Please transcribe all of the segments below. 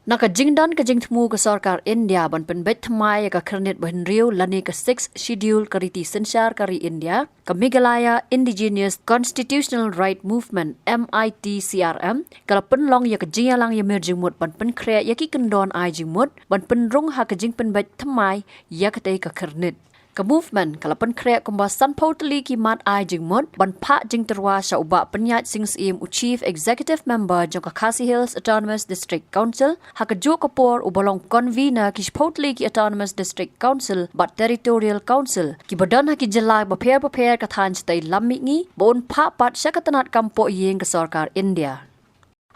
Naka jingdan ka jingtmu ka sarkar India ban penbet thamai ka kernet ban riu lani ka 6 schedule kariti sensyar kari India ka Meghalaya Indigenous Constitutional Right Movement MITCRM kala penlong ya ka jingalang ya merjimut ban penkre ya ki kendon ai jingmut ban penrung ha ka jing penbet thamai ya ka tei ka kernet ka movement kala penkre kumbasan potli ki mat ai jingmut ban pha jing terwa sha uba penyat sings im chief executive member jong ka Khasi Hills Autonomous District Council ha ka jo kapor ubalong convener ki potli ki Autonomous District Council but Territorial Council ki badan ha ki jela ba pher ka than chtai lammi ngi bon pha pat sha ka tanat kampo yeng ka sarkar India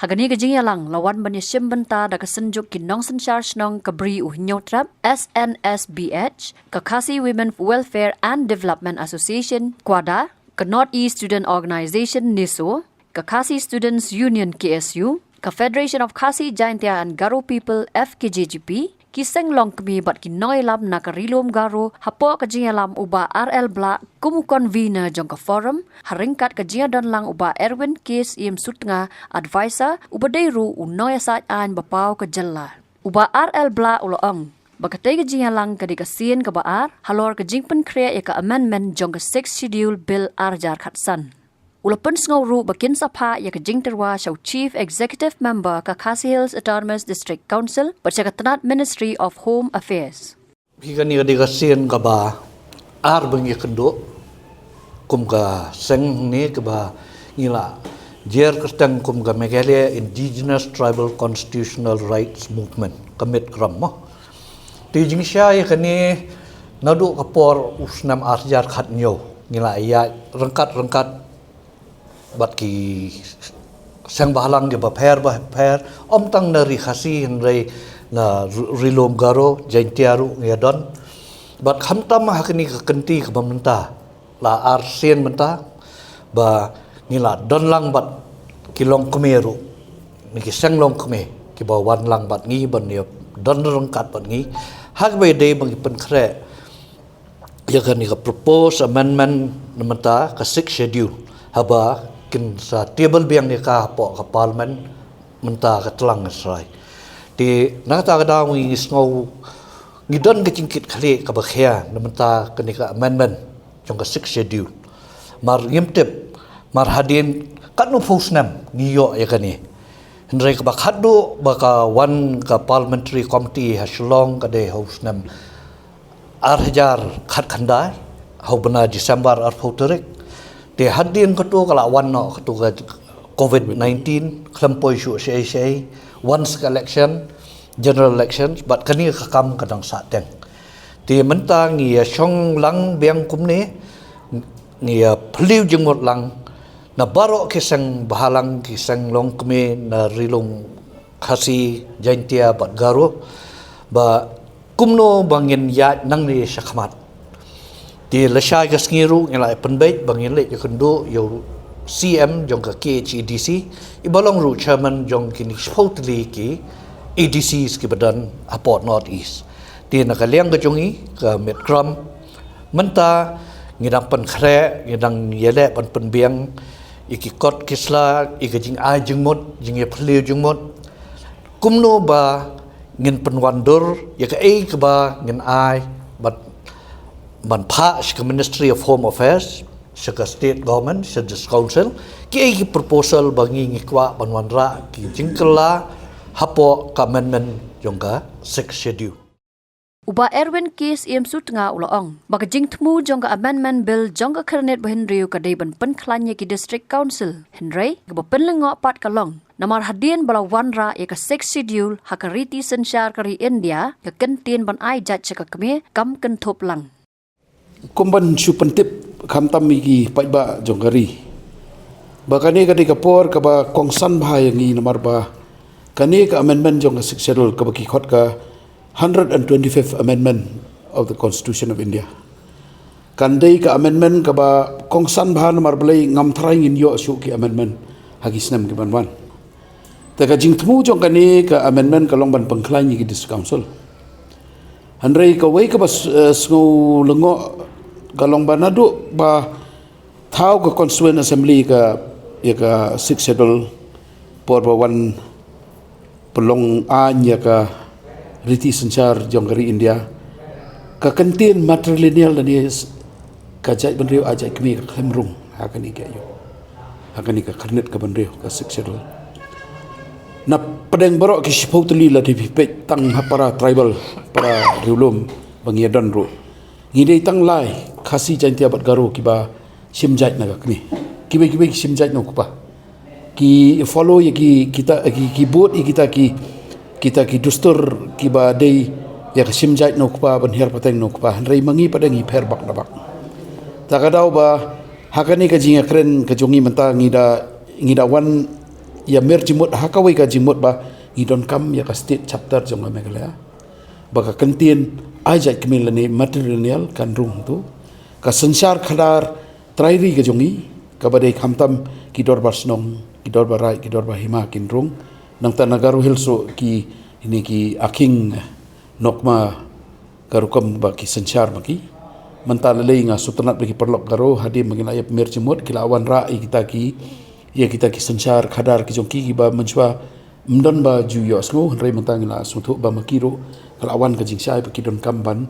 Hagani ka jingalang lawan banya simbenta da ka senjuk ki nong sensyar snong ka bri nyotrap SNSBH ka Khasi Women Welfare and Development Association Kwada ka Northeast Student Organization NISO ka Khasi Students Union KSU ka Federation of Khasi Jaintia and Garo People FKJGP Kiseng long kami bat ki noilam na karilom garo hapo ka jingalam uba RL Bla kumu convener jong ka forum haringkat ka jingadan lang uba Erwin Case im sutnga advisor uba deiru unoya sat an bapau ka jella uba RL Bla uloong bakatay ka jingalang ka di ka sien ka baar halor ka jingpen krea ya ka amendment jong ka 6 schedule bill arjar khatsan Ulapan ngawru bakin sapha ya ka jingterwa siya Chief Executive Member ka Khasi Hills Autonomous District Council baca ka Tanat Ministry of Home Affairs. Hika ni ka sian ka ba bengi kendo kum ka seng ni ka ba ngila jer kastang kum ka Meghalaya Indigenous Tribal Constitutional Rights Movement kamit kram mo. Ti jing siya ya kani nadu kapor usnam arjar khat nyo ngila ya rengkat bat ki sang bahalang di bapher om tang na Khasi henrei na rilom garo jaintiaru ngedon bat khamtam hakni ka kenti ka bamenta la arsien menta ba ngila don lang bat kilong kemeru ni ki sang long keme ki ba wan lang bat ngi ban ni don rengkat bat ngi hak be de bang pen kre ya kan ni ka propose amendment namenta ka 6 schedule haba kin sa table biang ni ka po ka parliament menta ka tlang asrai ti nata ka daw ngi snow ngidon ka cingkit khali ka bakhya menta ka ni ka amendment jong ka 6 schedule mar ngimtep mar hadin kanu fusnam ngiyo ya kani hendrai ka bakhadu baka one ka parliamentary committee haslong ka de husnam arhajar khat khandai hobna December ar photorik Di hadin ketu kala no ketu COVID-19 klampoi syu sei once election general elections but kani kakam kadang sateng ti mentang ia syong lang biang kumni ia peliu jengmot lang na baro kisang bahalang kisang long kemi na rilong Khasi Jaintia bat garo ba kumno bangin ya nang ni syakmat Di lesai ka sengiru ngilai penbait bangin le kendo yo CM jong ka KHEDC ibalong ru chairman jong kini spotli ki EDC ki badan aport North East di nakaliang ka jongi ka Metcram menta ngidang pen khre ngidang yele pen penbiang iki kot kisla ikajing ai jingmot jing ye phliu jingmot kumno ba ngin penwandur ya ka ei ka ba ngin ai but ban pha ke Ministry of Home Affairs ke State Government ke Council ki proposal bangi ngikwa banwanra ki jingkela hapo ka amendment jongka 6 schedule Uba Erwin Case im sutnga uloong baka jingtmu jongka amendment bill jongka kernet bahenriu ka deiban penklanya ki District Council henrei ka penlengo pat kalong namar hadien bala wanra ya ka 6 schedule hakariti sensyar kari India ka kentin ban ai jat ka keme kam kentop lang Kumban supentip khamtam migi paiba jongari bakani kadi kapor ka ba kongsan bahaya ngi namar ba kani ka amendment jong ka schedule ka baki khot ka 125th amendment of the Constitution of India kandai ka amendment ka ba kongsan bah namar blai ngam thrai ngin yo su ki amendment hagisnam ki banwan ta ka jingtmu jong kani ka amendment ka longban pengklai ni ki District Council handrai ka wei ka ba sngo lengo galong banadu ba thau ka constituent assembly ka ya ka 6 schedule por ba one pelong anya ka riti sencar jong kari India ka kentin matrilineal dan dia kajai benriu ajai kemi ka kemrung akan ika yo akan ika karnet ka benriu ka seksual na pedeng borok ki sipotli la di pipet tang para tribal para riulum bangiadan ru ngidei tang lai khasi jantia bat garu kiba simjait na kni kibe simjait no kupa ki follow ya ki kita ki boat kita ki dustur kiba dei ya simjait no kupa ban her pateng no kupa rei mangi padang i pher bak dabak takadau ba hakani ka jinga kren ka jongi menta ngida wan ya mer jimut hakawai ka jimut ba ngidon kam ya ka state chapter jong Meghalaya baka kentin ajak kemilani material kan rung tu ka sensar khadar trairi ka jongi ka badai khamtam ki dorbar snong ki dorbar rai ki dorbar hima kin rung nang tanagaru hilso ki ini ki aking nokma garukam ba ki sensar maki mentalai nga sutanat bagi perlok garo hadir mengenai mer jimut kilawan rai kita ki ya kita ki sensar khadar ki jongki ki ba menjua mdon ba juyo aslo rei mentang la sutu ba makiro kalawan ka jingsai pa kidon kamban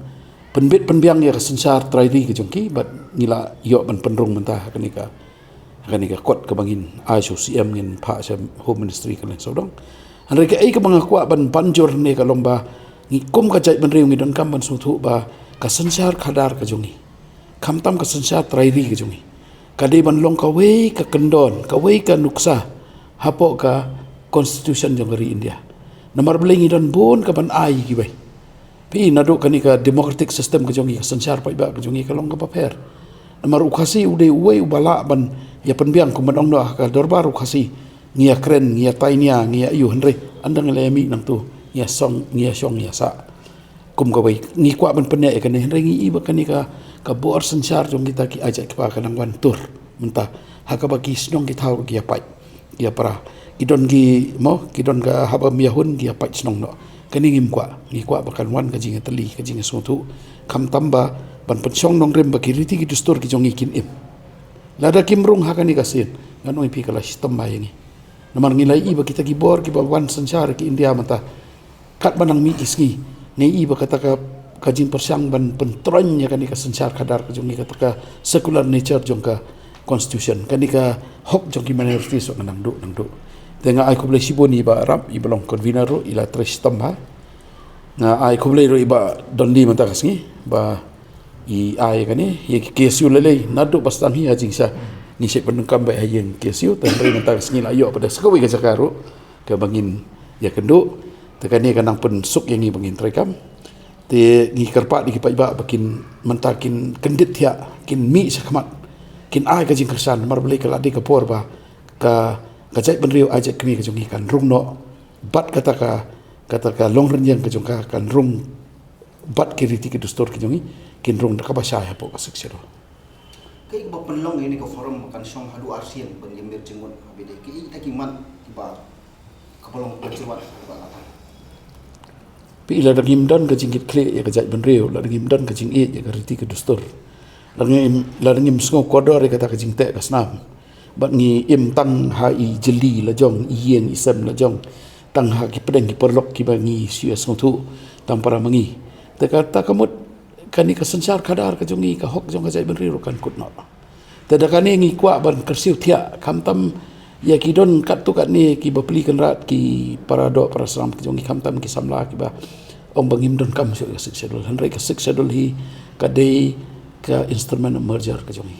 penbit penbiang ya sensar trairi ki jongki bat ngila yo ban penrung mentah kanika kot ka bangin ICM ngin pa sa home ministry kan sodong anre ka ai ka bang kwa ban panjor ne ka lomba ngi kum ka jai ban riu ngi don kamban sutu ba ka sensar khadar ka jongi khamtam ka sensar trairi ki jongi kadai ban long kawai ka kendon kawai ka nuksa hapo ka constitution jong dari India namar belengi don bon ka ban ai ki bai pi nado kani ka democratic system ka jongi ka sensar pai ba ka jongi ka long ka paper namar ukhasi ude uwe ubala ban ya penbiang ku manong no ka dorbar ukhasi ngia kren ngia tainia ngia yu henre andang lemi nang tu ngia song ngia sa kum ka bai ngi kwa ban penya ka ne henre ngi iba kani ka bor sensar jong kita ki ajak pa kanang wan tur mentah hakabaki snong ki thau ki apai ya para kidon gi mo kidon ga haba miyahun ki apai snong no kani ngim kwa bakan wan ka jinga tali ka jinga sutu kam tamba ban pensong nong rem baki riti ki dustur ki jong ikin im lada kimrung hakani kasin nganoi pi kala sistem bayangi namar ngilai iba kita ki bor ki wan sensar ki India mentah kat banang mi isngi nei iba kata ka kajing persiang ban pentronya kan ka sensar kadar ka jongi ka secular nature jong ka constitution kan ka hok jong ki minority so nang du tenga ai kuble siboni ba rap i belong convener ro ila tres tamba na ai kuble ro iba dondi mata kasngi ba i ai kan ni ye kesu lele nadu bastang hi ajing sa ni se penungkam ba hayen kesu tan re mata kasngi la yo pada sekawi ka jakaru ka bangin ya kendo tekani kanang pun suk yang ni bangin trekam te ngi kerpa di kipai ba bakin mentakin kendit ya kin mi sakmat kin ai ka jing kersan mar beli kala di kapor ba ka kajai benriu ajak kemi ka jongi kan rung no bat kata ka long renjang ka jongka kan rung bat kiriti ki dustor ki jongi kin rung ka ba sya po ka seksero kai ba penlong ini ka forum kan song hadu arsian bang yemir jengon abide ki taki man ba kapalong perciwan ba pi ila dagim dan ka jingit kle ya ka jai benriu la dagim dan ka jing e ya ka riti ka dustor la ngim sngo kodor ka ta ka jing te ka snam bat ngi im tang ha i jeli la jong yen isam la jong tang ha ki pedeng ki perlok ki ba ngi sia sngotu tam para mangi te kata kamut kani ka sensar kadar ka jongi ka hok jong ka jai benriu kan kut no te da kani ngi kwa ban kersiu tia kam tam ya ki don kat tu kat ni ki bapli kan rat ki para seram ki jongi kam tam ki samla ki ba ong bangim don kam so sik schedule han ka sik schedule hi ka dei ka instrument of merger ka jongi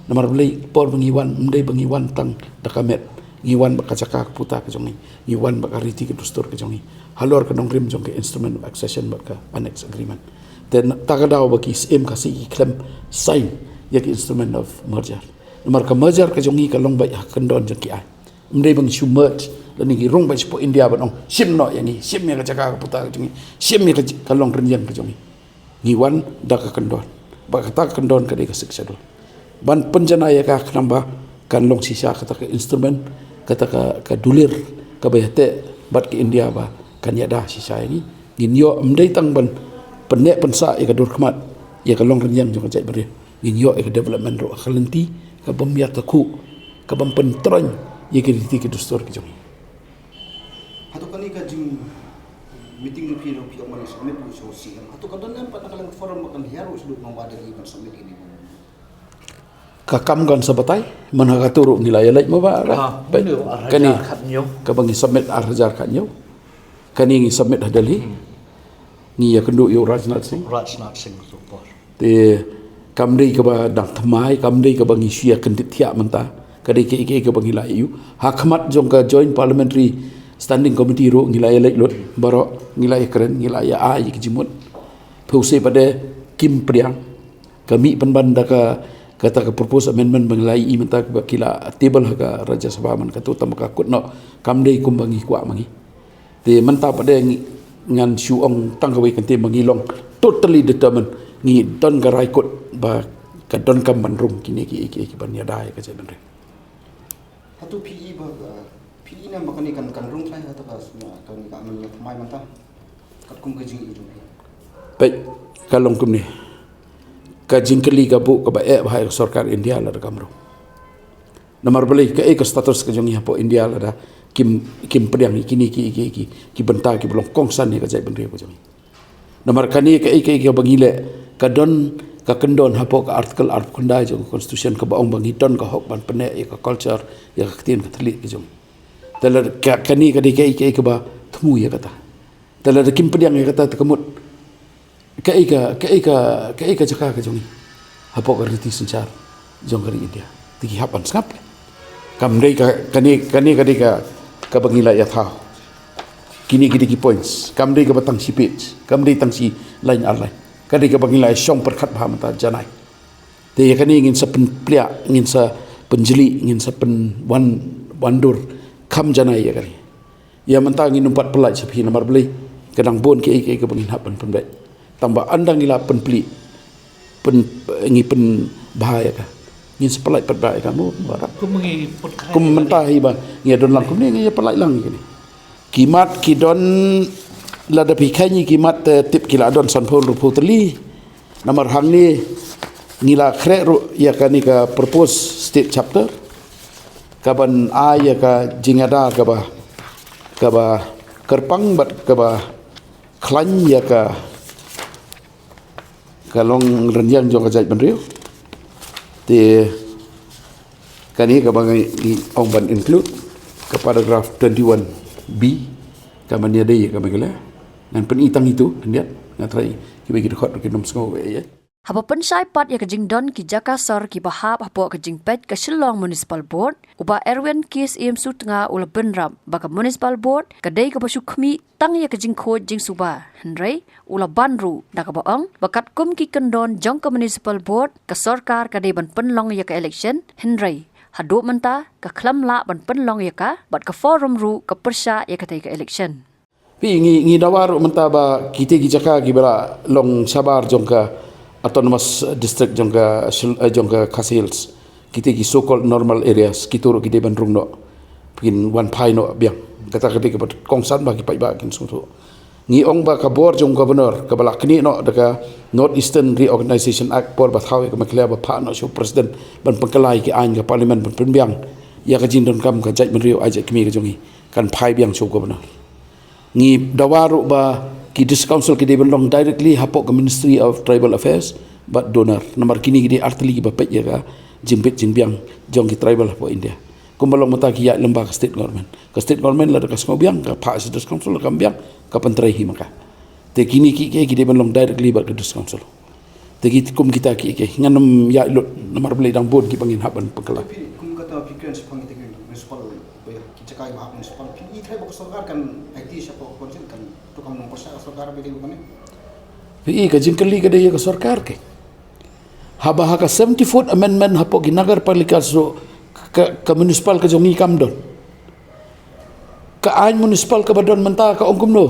namar beli por bangiwan mdei bangiwan tang dakamet ngiwan baka cakak puta ka jongi ngiwan baka riti ka dustur ka jongi halor ka nong rim jong ka instrument of accession baka annex agreement then takadaw baki sim kasi iklem sign ya ki instrument of merger namar ka merger ka jongi ka long bai hakandon jong ki ai mdei bang shu merge dan ni rong bai po India banong sim no yani sim ya ka cakak puta ka jongi sim ya ka long renjang ka jongi ngiwan dak ka kendon baka ta kendon ka dei ka sik schedule ban penjana ya ka namba kan long sisa kata ka instrumen kata ka dulir ka bayate bat ke India ba kan ya dah sisa ini ginyo mdei tang ban penek pensa ya ka dur khmat ya ka long renjang jong ka jai beri ginyo ya ka development ro khalenti ka bamya ta khu ka bam pentrony ya ka riti ka dustur ki jong hatu kani ka jing meeting lu piro pio man summit lu so si atau kadang nampak nakalang forum makan hiaru sudut mawada di kan summit ini kakam kan sabatay manhagaturo nilai lay mo ba kani kabangi submit arjar kanyo kani ngi submit hadali ngi yakendu yo Rajnath Singh support te kamdei ka ba dang thamai kamdei ka bangi sia kendit thia manta kadai ke ka bangi lai yu hakmat jong ka joint parliamentary standing committee ro ngilai lek lot baro ngilai keren ngilai a yi kijimut pause pada Kim Priang kami penbanda ka kata ka propose amendment mengelai i menta ka kila table ka Raja Sabha man ka tu tamaka kutno kamdei kumbangi kwa mangi te menta pada ngan syuong tangkawi kente mangilong totally determined ngi don ka raikut ba ka don kam manrum kini ki ban yadai ka jaban re hatu PE ba PE na makani kan rung sai atau ka kan ka amnya mai manta kat kum gajing itu baik kalong kum ni ka jingkeli ka bu ka ba bahai sarkar India la kamro nomor beli ka status ka jongi hapo India la kim pedang kini ki benta ki belum kongsan ni ka jai bendri ko jongi nomor kani ka bangile ka don ka kendon hapo ka artikel kundai jong constitution ka baong bangi don ka hok ban pene ka culture ya ka tin ka thli ki jong telar kani ka ka ba thmu ya kata telar kim pedang ya kata tekamut ka jaka ka jongi hapo ka riti sencar jong kari India tiki hapan skap kamdei ka kani ka bangila ya thao kini points kamdei ka batang si page kamdei tang si lain arlai kadi ka bangila syong perkhat baham ta janai te kani ingin sa penplia ingin sa penjeli ingin sa pen wandur kam janai ya kani ya mentang ingin numpat pelai sapi nomor beli kadang bon ke bangin hapan penbai tambah andang ila penpli ingi pen bahaya ka ingin sepelai penbai kamu barak kum mentahi ba ngi don lang kum ni ngi pelai lang kini kimat kidon lada pikanyi kimat tip kila don sanpol rupu teli nomor hang ni ngila kre ya kani ka propose state chapter kaban a ya ka jingada ka ba kerpang bat ka ba klan ya ka kalong renjang jong ka jai benrio te kani ka bangai ong ban include ke paragraph 21B kaman dia dai ka bagala nan penitang itu lihat ngatrai ki bagi dekat ke nom sengo ya Haba pensai pat ya kajing don ki Jakasar ki bahap hapo kajing pet ke Shillong Municipal Board uba Erwin Kis im sutnga ula benram baka Municipal Board kadai ka basu khmi tang ya kajing khoj jing suba henrei ula banru da ka baong bakat kum ki kendon jong ka Municipal Board ka sarkar kadai ban penlong ya ka election henrei hadu menta ka khlam la ban penlong ya ka bat ka forum ru ka persya ya ka tai ka election pi ngi dawar menta ba kite ki jaka ki bala long sabar jong ka autonomous district jongka Khasi-Hills kita ki so called normal areas kituro ki deban rungno pin one pai no biang kata ke kongsan bagi pai ba kin sutu ngi ong ba kabor jong governor ka balak ni no daga North Eastern Reorganization Act por ba thawe ka makla ba pa no so president ban pangkalai ki an ka parliament ban penbiang ya ka jindon kam ka jaj menrio aja kimi ka jongi kan pai biang so governor ngi dawaru ba ki dis council ki they belong directly hapok ke Ministry of Tribal Affairs but donor nomor kini ki artli ki bapet ya ka jimpit jingbiang jong ki tribal hapo India kumbalong mata ki ya lembaga state government la ka ngobiang ka pa dis council ka biang ka pentrai hi maka te kini ki they belong directly but ke dis council te ki kum kita ki nganam ya nomor beli dang board ki pangin haban pekala kum kata pikiran sepang kita municipal ki cakai ma municipal ki trai bok sarkar kan IT siapa konsen kan tukang mempersa sarkar beli bukan ni ka jingkeli ka daya ka sarkar ke haba ka 74th amendment hapo ki nagar palika so ka municipal ka jongi kamdon ka ain municipal ka badon menta ka ongkum no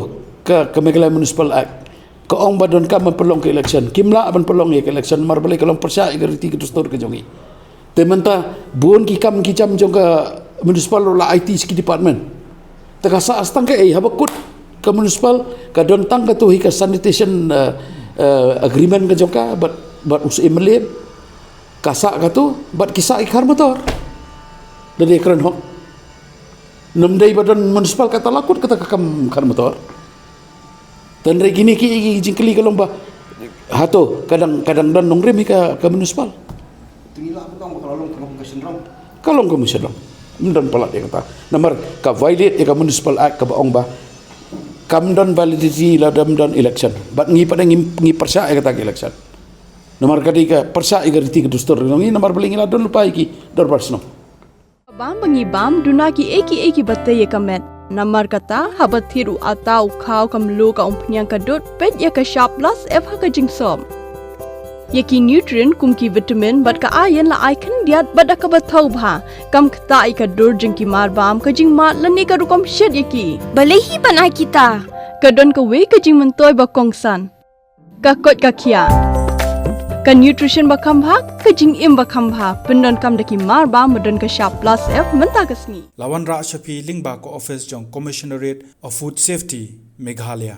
ka Meghalaya Municipal Act ka ong badon ka mapelong ke election kimla aban pelong ke election mar balik kalong persa igariti ka tustor ka jongi te menta buon ki kam ki jam jong ka municipal la IT ski department taka sa astang ka habakut ka municipal ka don tang ka tu hi ka sanitation agreement ka jong ka but usi emelin kasa ka tu but kisa ikhar motor dari keren hok Namdai badan municipal kata lakut kata kakam kan motor. Dan regini ki jingkeli kalau bah hato kadang dan nongrem ka municipal. Tinggal apa kang bakal long kamu kasih rom. Kalau kamu sedang mendan palat dia kata nomor ka violate ka municipal act ka baong ba kam dan validity la dan election bat ngi pada ngi persa kata election nomor kadika persa igariti ke dustur ngi nomor belingi la don lupa iki dor barsno bam bangi bam dunaki eki batte ye kamet namar kata habat thiru atau khau kam lo ka umpnyang ka dot pet ya ka sharp plus f ha ka jingsom yaki nutrient kumki vitamin bat ka iron la icon diat bat ka bathau bha kam khta I ka dur jingki mar bam ka jing mat la ne ka rukom shed yaki balehi banai kita ka don ka we ka jing mentoy ba kongsan ka kot ka khia ka nutrition ba kham bha ka jing im ba kham bha pendon kam daki mar bam modon ka sharp plus f menta kasni Lawan Ra Shafi Lingba ko office jong Commissionerate of Food Safety Meghalaya